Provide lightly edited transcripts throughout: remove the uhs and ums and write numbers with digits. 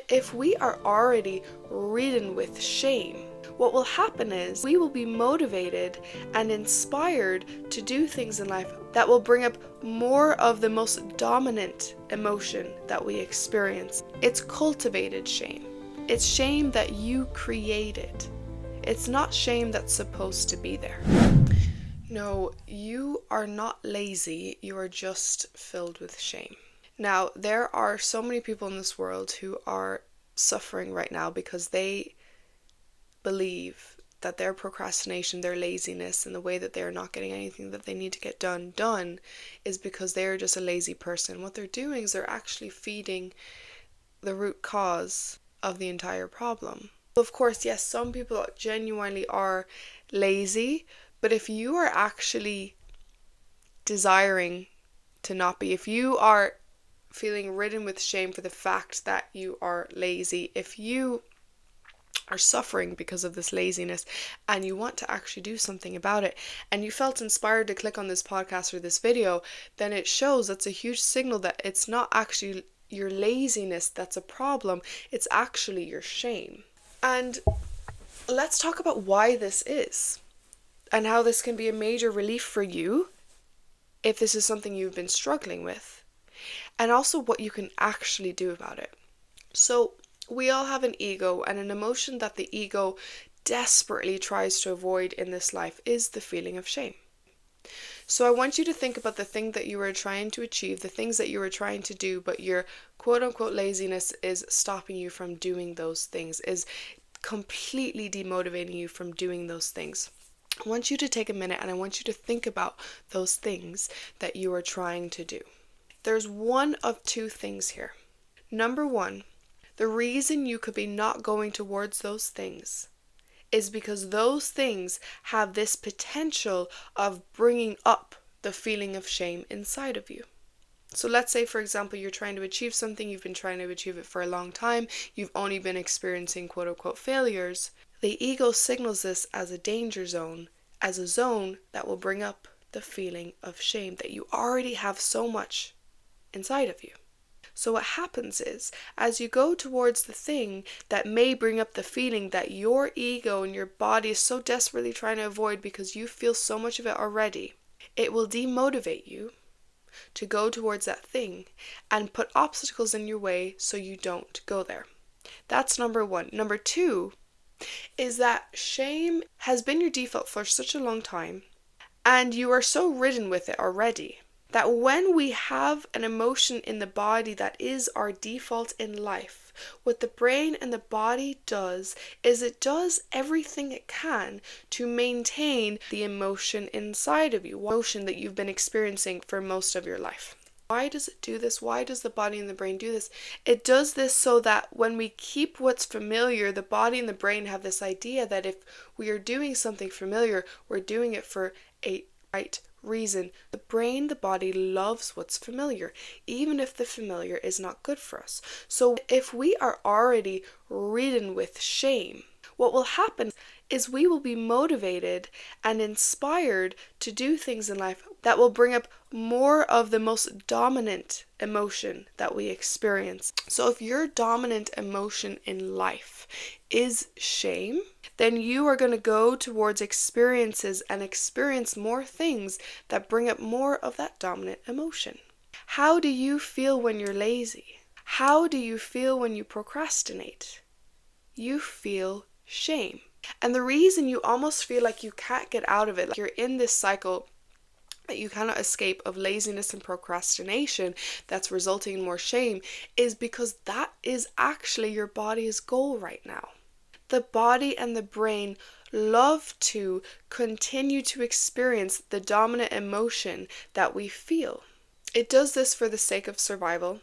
if we are already ridden with shame, what will happen is we will be motivated and inspired to do things in life that will bring up more of the most dominant emotion that we experience. It's cultivated shame. It's shame that you created. It's not shame that's supposed to be there. No, you are not lazy, you are just filled with shame. Now, there are so many people in this world who are suffering right now because they believe that their procrastination, their laziness, and the way that they're not getting anything that they need to get done is because they're just a lazy person. What they're doing is they're actually feeding the root cause of the entire problem. Of course, yes, some people genuinely are lazy, but if you are actually desiring to not be, if you are feeling ridden with shame for the fact that you are lazy, if you are suffering because of this laziness and you want to actually do something about it, and you felt inspired to click on this podcast or this video, then it shows that's a huge signal that it's not actually your laziness that's a problem, it's actually your shame. And let's talk about why this is and how this can be a major relief for you if this is something you've been struggling with, and also what you can actually do about it. So we all have an ego, and an emotion that the ego desperately tries to avoid in this life is the feeling of shame. So I want you to think about the thing that you were trying to achieve, the things that you were trying to do, but your quote-unquote laziness is stopping you from doing those things, is completely demotivating you from doing those things. I want you to take a minute and I want you to think about those things that you are trying to do. There's one of two things here. Number one, the reason you could be not going towards those things is because those things have this potential of bringing up the feeling of shame inside of you. So let's say, for example, you're trying to achieve something, you've been trying to achieve it for a long time, you've only been experiencing quote-unquote failures. The ego signals this as a danger zone, as a zone that will bring up the feeling of shame that you already have so much inside of you. So what happens is, as you go towards the thing that may bring up the feeling that your ego and your body is so desperately trying to avoid because you feel so much of it already, it will demotivate you to go towards that thing and put obstacles in your way so you don't go there. That's number one. Number two is that shame has been your default for such a long time, and you are so ridden with it already, that when we have an emotion in the body that is our default in life, what the brain and the body does is it does everything it can to maintain the emotion inside of you, emotion that you've been experiencing for most of your life. Why does it do this? Why does the body and the brain do this? It does this so that when we keep what's familiar, the body and the brain have this idea that if we are doing something familiar, we're doing it for a right reason. The brain, the body loves what's familiar, even if the familiar is not good for us. So if we are already ridden with shame, what will happen is we will be motivated and inspired to do things in life that will bring up more of the most dominant emotion that we experience. So if your dominant emotion in life is shame, then you are going to go towards experiences and experience more things that bring up more of that dominant emotion. How do you feel when you're lazy? How do you feel when you procrastinate? You feel shame. And the reason you almost feel like you can't get out of it, like you're in this cycle that you cannot escape of laziness and procrastination that's resulting in more shame, is because that is actually your body's goal right now. The body and the brain love to continue to experience the dominant emotion that we feel. It does this for the sake of survival.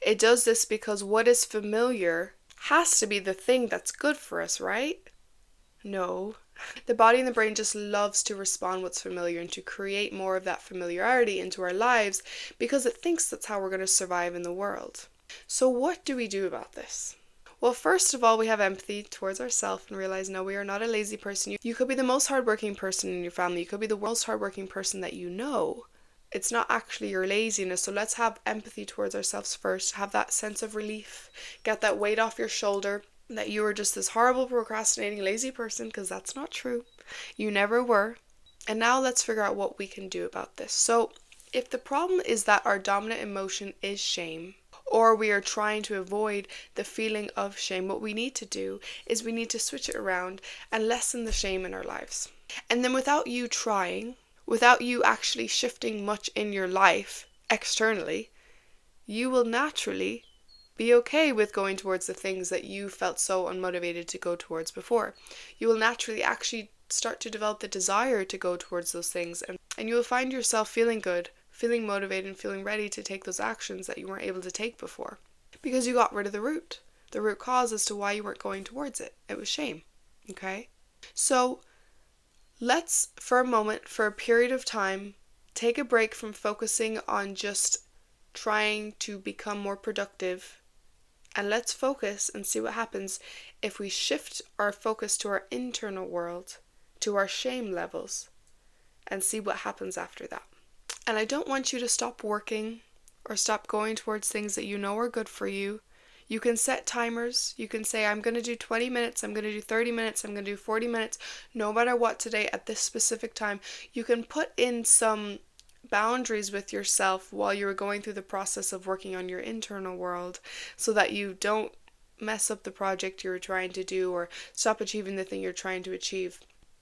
It does this because what is familiar has to be the thing that's good for us, right? No. The body and the brain just loves to respond what's familiar and to create more of that familiarity into our lives because it thinks that's how we're going to survive in the world. So what do we do about this? Well, first of all, we have empathy towards ourselves and realize, no, we are not a lazy person. You could be the most hardworking person in your family. You could be the most hardworking person that you know. It's not actually your laziness. So let's have empathy towards ourselves first. Have that sense of relief. Get that weight off your shoulder that you were just this horrible procrastinating lazy person, because that's not true. You never were. And now let's figure out what we can do about this. So if the problem is that our dominant emotion is shame, or we are trying to avoid the feeling of shame, what we need to do is we need to switch it around and lessen the shame in our lives. And then without you trying, without you actually shifting much in your life externally, you will naturally be okay with going towards the things that you felt so unmotivated to go towards before. You will naturally actually start to develop the desire to go towards those things, and you will find yourself feeling good, feeling motivated, and feeling ready to take those actions that you weren't able to take before, because you got rid of the root cause as to why you weren't going towards it. It was shame. Okay? So let's, for a moment, for a period of time, take a break from focusing on just trying to become more productive, and let's focus and see what happens if we shift our focus to our internal world, to our shame levels, and see what happens after that. And I don't want you to stop working or stop going towards things that you know are good for you. You can set timers. You can say, I'm going to do 20 minutes, I'm going to do 30 minutes, I'm going to do 40 minutes, no matter what today at this specific time. You can put in some boundaries with yourself while you're going through the process of working on your internal world, so that you don't mess up the project you're trying to do or stop achieving the thing you're trying to achieve.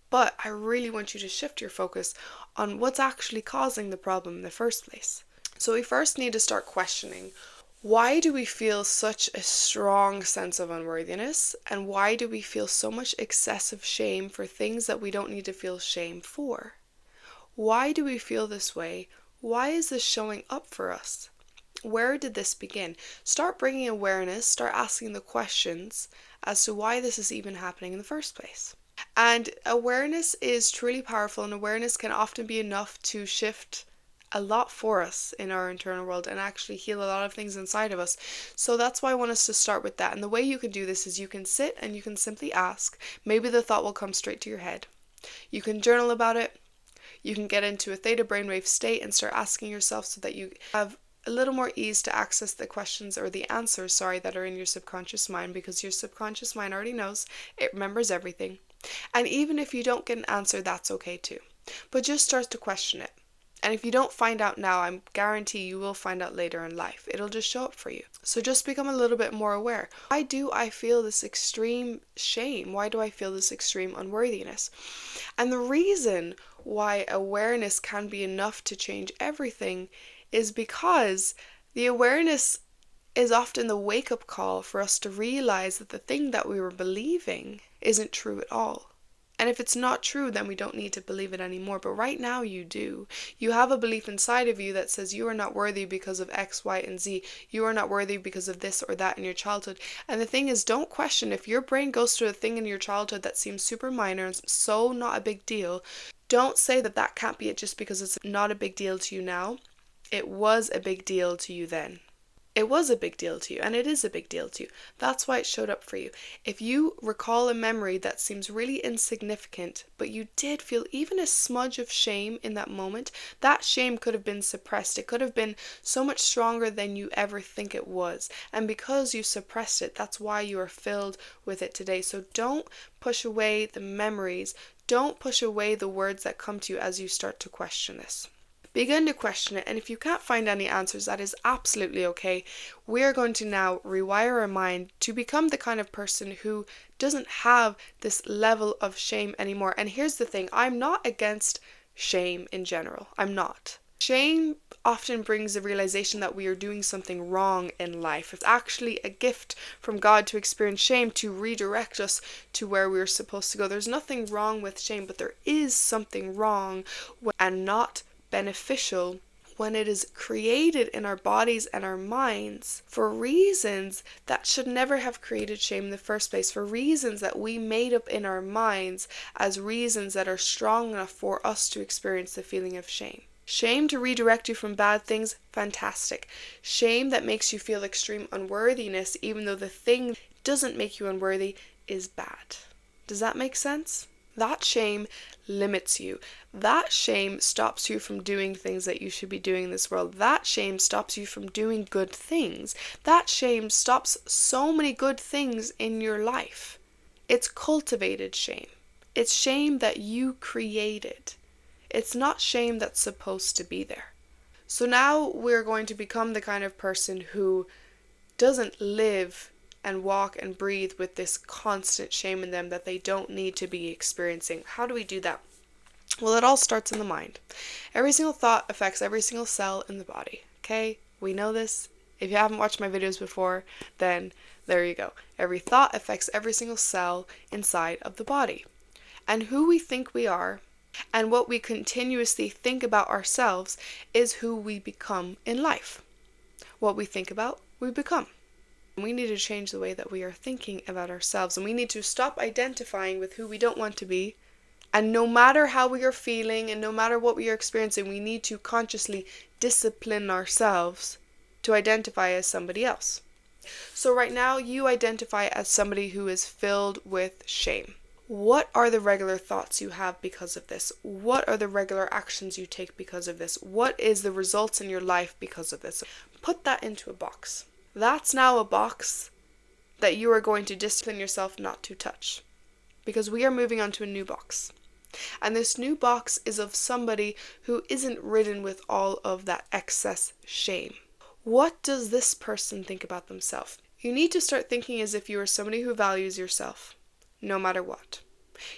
But I really want you to shift your focus on what's actually causing the problem in the first place. So we first need to start questioning, why do we feel such a strong sense of unworthiness? And why do we feel so much excessive shame for things that we don't need to feel shame for? Why do we feel this way? Why is this showing up for us? Where did this begin? Start bringing awareness, start asking the questions as to why this is even happening in the first place. And awareness is truly powerful, and awareness can often be enough to shift a lot for us in our internal world and actually heal a lot of things inside of us. So that's why I want us to start with that. And the way you can do this is you can sit and you can simply ask. Maybe the thought will come straight to your head. You can journal about it. You can get into a theta brainwave state and start asking yourself, so that you have a little more ease to access the questions or the answers, that are in your subconscious mind, because your subconscious mind already knows. It remembers everything. And even if you don't get an answer, that's okay too. But just start to question it. And if you don't find out now, I guarantee you will find out later in life. It'll just show up for you. So just become a little bit more aware. Why do I feel this extreme shame? Why do I feel this extreme unworthiness? And the reason why awareness can be enough to change everything is because the awareness is often the wake-up call for us to realize that the thing that we were believing isn't true at all. And if it's not true, then we don't need to believe it anymore. But right now you do. You have a belief inside of you that says you are not worthy because of X, Y, and Z. You are not worthy because of this or that in your childhood. And the thing is, don't question. If your brain goes to a thing in your childhood that seems super minor and so not a big deal, don't say that that can't be it just because it's not a big deal to you now. It was a big deal to you then. It was a big deal to you, and it is a big deal to you. That's why it showed up for you. If you recall a memory that seems really insignificant, but you did feel even a smudge of shame in that moment, that shame could have been suppressed. It could have been so much stronger than you ever think it was. And because you suppressed it, that's why you are filled with it today. So don't push away the memories. Don't push away the words that come to you as you start to question this. Begin to question it, and if you can't find any answers, that is absolutely okay. We are going to now rewire our mind to become the kind of person who doesn't have this level of shame anymore. And here's the thing, I'm not against shame in general. I'm not. Shame often brings the realization that we are doing something wrong in life. It's actually a gift from God to experience shame, to redirect us to where we're supposed to go. There's nothing wrong with shame, but there is something wrong and not beneficial when it is created in our bodies and our minds for reasons that should never have created shame in the first place, for reasons that we made up in our minds as reasons that are strong enough for us to experience the feeling of shame. Shame to redirect you from bad things, fantastic. Shame that makes you feel extreme unworthiness, even though the thing doesn't make you unworthy, is bad. Does that make sense? That shame limits you. That shame stops you from doing things that you should be doing in this world. That shame stops you from doing good things. That shame stops so many good things in your life. It's cultivated shame. It's shame that you created. It's not shame that's supposed to be there. So now we're going to become the kind of person who doesn't live and walk and breathe with this constant shame in them that they don't need to be experiencing. How do we do that? Well, it all starts in the mind. Every single thought affects every single cell in the body. Okay? We know this. If you haven't watched my videos before, then there you go. Every thought affects every single cell inside of the body. And who we think we are and what we continuously think about ourselves is who we become in life. What we think about, we become. We need to change the way that we are thinking about ourselves, and we need to stop identifying with who we don't want to be. And no matter how we are feeling and no matter what we are experiencing, we need to consciously discipline ourselves to identify as somebody else. So right now, you identify as somebody who is filled with shame. What are the regular thoughts you have because of this? What are the regular actions you take because of this? What is the results in your life because of this? Put that into a box. That's now a box that you are going to discipline yourself not to touch. Because we are moving on to a new box. And this new box is of somebody who isn't ridden with all of that excess shame. What does this person think about themselves? You need to start thinking as if you are somebody who values yourself, no matter what.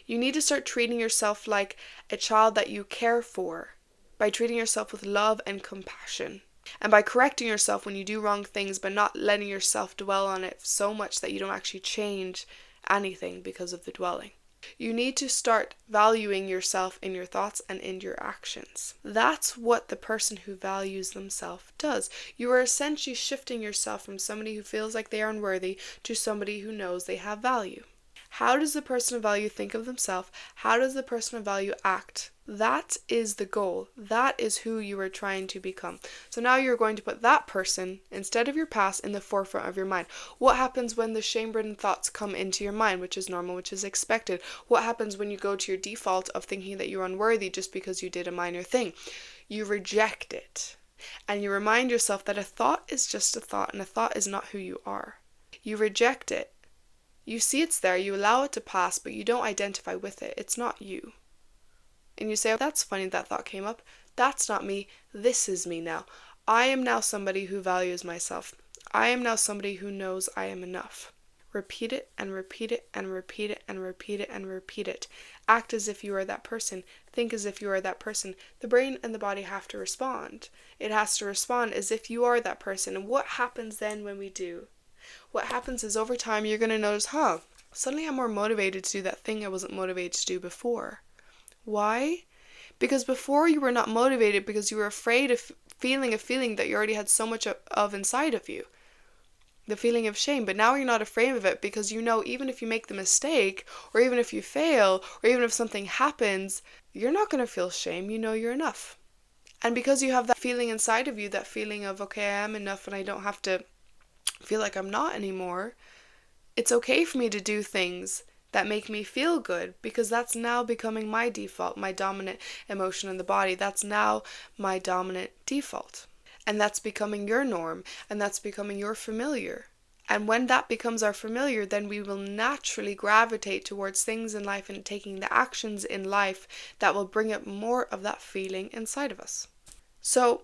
You need to start treating yourself like a child that you care for, by treating yourself with love and compassion. And by correcting yourself when you do wrong things, but not letting yourself dwell on it so much that you don't actually change anything because of the dwelling. You need to start valuing yourself in your thoughts and in your actions. That's what the person who values themselves does. You are essentially shifting yourself from somebody who feels like they are unworthy to somebody who knows they have value. How does the person of value think of themselves? How does the person of value act? That is the goal. That is who you are trying to become. So now you're going to put that person, instead of your past, in the forefront of your mind. What happens when the shame-ridden thoughts come into your mind, which is normal, which is expected? What happens when you go to your default of thinking that you're unworthy just because you did a minor thing? You reject it. And you remind yourself that a thought is just a thought, and a thought is not who you are. You reject it. You see it's there, you allow it to pass, but you don't identify with it. It's not you. And you say, oh, that's funny that thought came up. That's not me. This is me now. I am now somebody who values myself. I am now somebody who knows I am enough. Repeat it and repeat it and repeat it and repeat it and repeat it. Act as if you are that person. Think as if you are that person. The brain and the body have to respond. It has to respond as if you are that person. And what happens then when we do? What happens is over time you're going to notice, suddenly I'm more motivated to do that thing I wasn't motivated to do before. Why? Because before you were not motivated because you were afraid of feeling a feeling that you already had so much of inside of you. The feeling of shame. But now you're not afraid of it because you know even if you make the mistake, or even if you fail, or even if something happens, you're not going to feel shame. You know you're enough. And because you have that feeling inside of you, that feeling of, okay, I am enough and I don't have to feel like I'm not anymore, it's okay for me to do things that make me feel good because that's now becoming my default, my dominant emotion in the body. That's now my dominant default. And that's becoming your norm, and that's becoming your familiar. And when that becomes our familiar, then we will naturally gravitate towards things in life and taking the actions in life that will bring up more of that feeling inside of us. So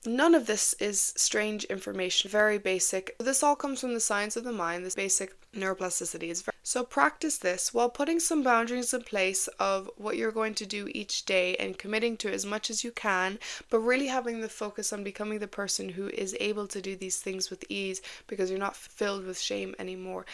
none of this is strange information, very basic. This all comes from the science of the mind, this basic neuroplasticity. So practice this while putting some boundaries in place of what you're going to do each day and committing to as much as you can, but really having the focus on becoming the person who is able to do these things with ease because you're not filled with shame anymore.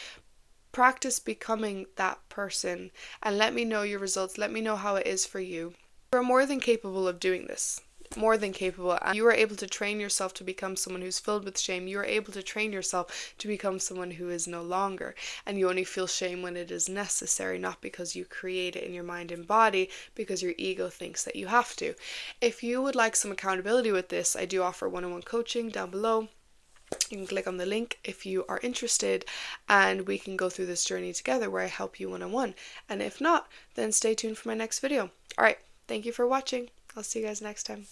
Practice becoming that person and let me know your results. Let me know how it is for you. You are more than capable of doing this. More than capable. And you are able to train yourself to become someone who's filled with shame. You are able to train yourself to become someone who is no longer. And you only feel shame when it is necessary, not because you create it in your mind and body, because your ego thinks that you have to. If you would like some accountability with this, I do offer one-on-one coaching down below. You can click on the link if you are interested, and we can go through this journey together where I help you one-on-one. And if not, then stay tuned for my next video. All right, thank you for watching. I'll see you guys next time.